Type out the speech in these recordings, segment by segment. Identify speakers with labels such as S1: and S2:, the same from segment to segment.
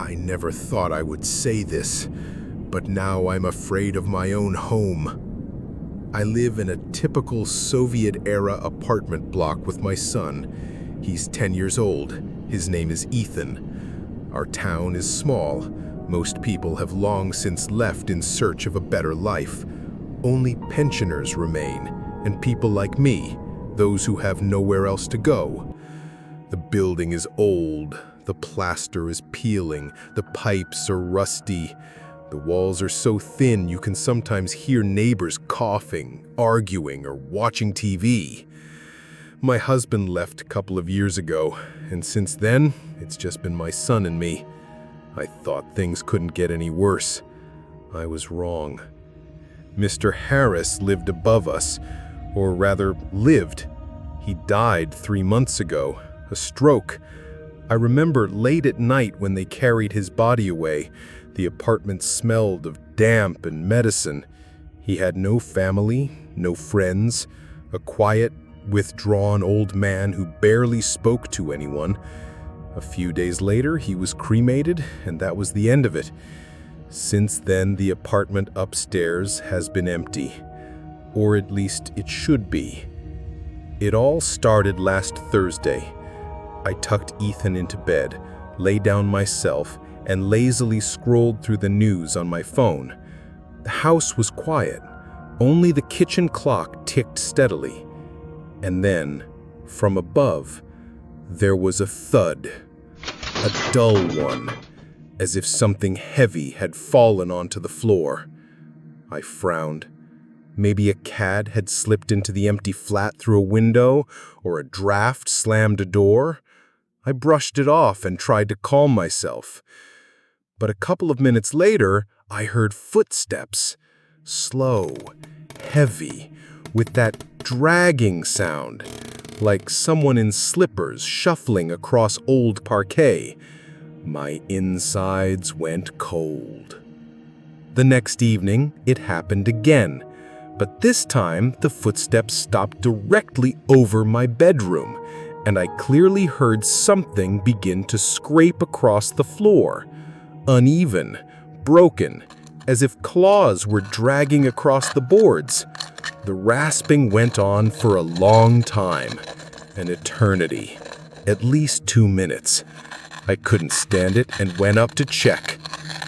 S1: I never thought I would say this, but now I'm afraid of my own home. I live in a typical Soviet-era apartment block with my son. He's 10 years old. His name is Ethan. Our town is small. Most people have long since left in search of a better life. Only pensioners remain, and people like me, those who have nowhere else to go. The building is old. The plaster is peeling, the pipes are rusty. The walls are so thin you can sometimes hear neighbors coughing, arguing, or watching TV. My husband left a couple of years ago, and since then, it's just been my son and me. I thought things couldn't get any worse. I was wrong. Mr. Harris lived above us, or rather, lived. He died 3 months ago, a stroke. I remember late at night when they carried his body away, the apartment smelled of damp and medicine. He had no family, no friends, a quiet, withdrawn old man who barely spoke to anyone. A few days later, he was cremated, and that was the end of it. Since then, the apartment upstairs has been empty, or at least it should be. It all started last Thursday. I tucked Ethan into bed, lay down myself, and lazily scrolled through the news on my phone. The house was quiet. Only the kitchen clock ticked steadily. And then, from above, there was a thud. A dull one, as if something heavy had fallen onto the floor. I frowned. Maybe a cat had slipped into the empty flat through a window, or a draft slammed a door. I brushed it off and tried to calm myself. But a couple of minutes later, I heard footsteps. Slow, heavy, with that dragging sound, like someone in slippers shuffling across old parquet. My insides went cold. The next evening, it happened again, but this time the footsteps stopped directly over my bedroom, and I clearly heard something begin to scrape across the floor. Uneven, broken, as if claws were dragging across the boards. The rasping went on for a long time, an eternity, at least 2 minutes. I couldn't stand it and went up to check.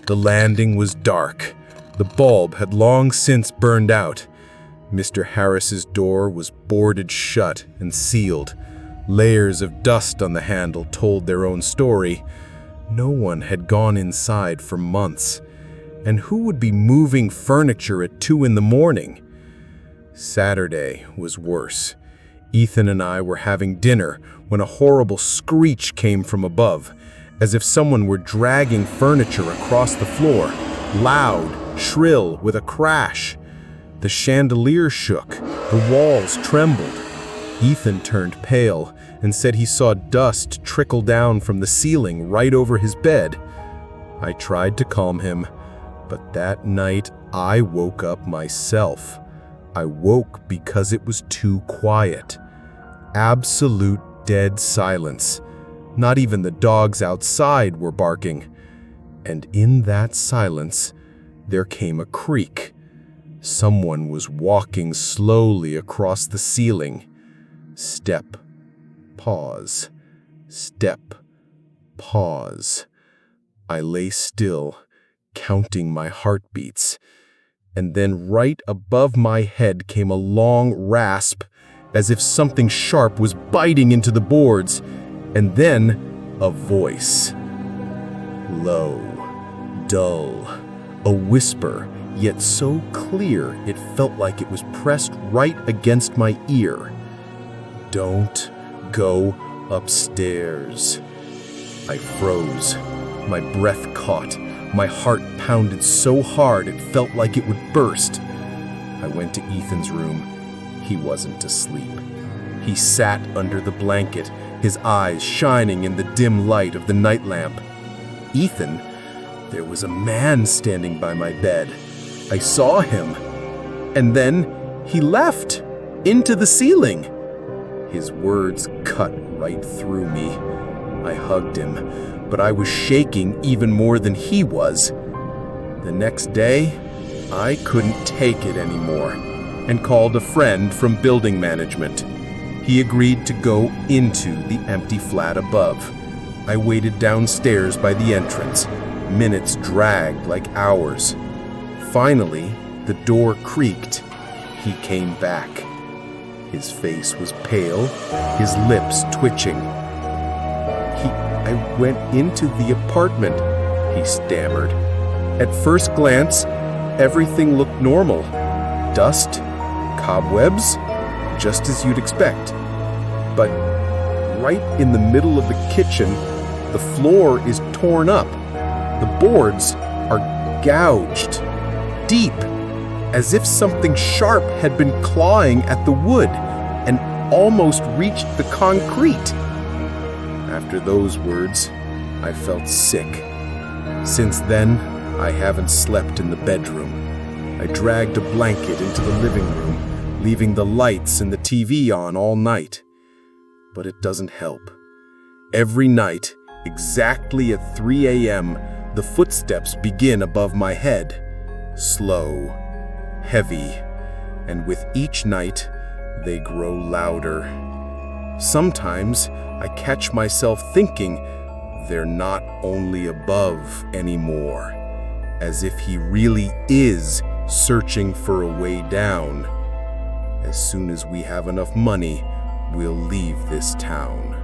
S1: The landing was dark. The bulb had long since burned out. Mr. Harris's door was boarded shut and sealed. Layers of dust on the handle told their own story. No one had gone inside for months. And who would be moving furniture at 2 in the morning? Saturday was worse. Ethan and I were having dinner when a horrible screech came from above, as if someone were dragging furniture across the floor, loud, shrill, with a crash. The chandelier shook, the walls trembled. Ethan turned pale and said he saw dust trickle down from the ceiling right over his bed. I tried to calm him, but that night I woke up myself. I woke because it was too quiet. Absolute dead silence. Not even the dogs outside were barking. And in that silence, there came a creak. Someone was walking slowly across the ceiling. Step, pause, step, pause. I lay still, counting my heartbeats, and then right above my head came a long rasp, as if something sharp was biting into the boards, and then a voice. Low, dull, a whisper, yet so clear it felt like it was pressed right against my ear. Don't go upstairs. I froze. My breath caught. My heart pounded so hard it felt like it would burst. I went to Ethan's room. He wasn't asleep. He sat under the blanket, his eyes shining in the dim light of the night lamp. Ethan, there was a man standing by my bed. I saw him. And then he left, into the ceiling. His words cut right through me. I hugged him, but I was shaking even more than he was. The next day, I couldn't take it anymore and called a friend from building management. He agreed to go into the empty flat above. I waited downstairs by the entrance. Minutes dragged like hours. Finally, the door creaked. He came back. His face was pale, his lips twitching. I went into the apartment, he stammered. At first glance, everything looked normal. Dust, cobwebs, just as you'd expect. But right in the middle of the kitchen, the floor is torn up. The boards are gouged, deep, as if something sharp had been clawing at the wood and almost reached the concrete. After those words, I felt sick. Since then, I haven't slept in the bedroom. I dragged a blanket into the living room, leaving the lights and the TV on all night. But it doesn't help. Every night, exactly at 3 a.m., the footsteps begin above my head. Slow, heavy, and with each night, they grow louder. Sometimes I catch myself thinking they're not only above anymore, as if he really is searching for a way down. As soon as we have enough money, we'll leave this town.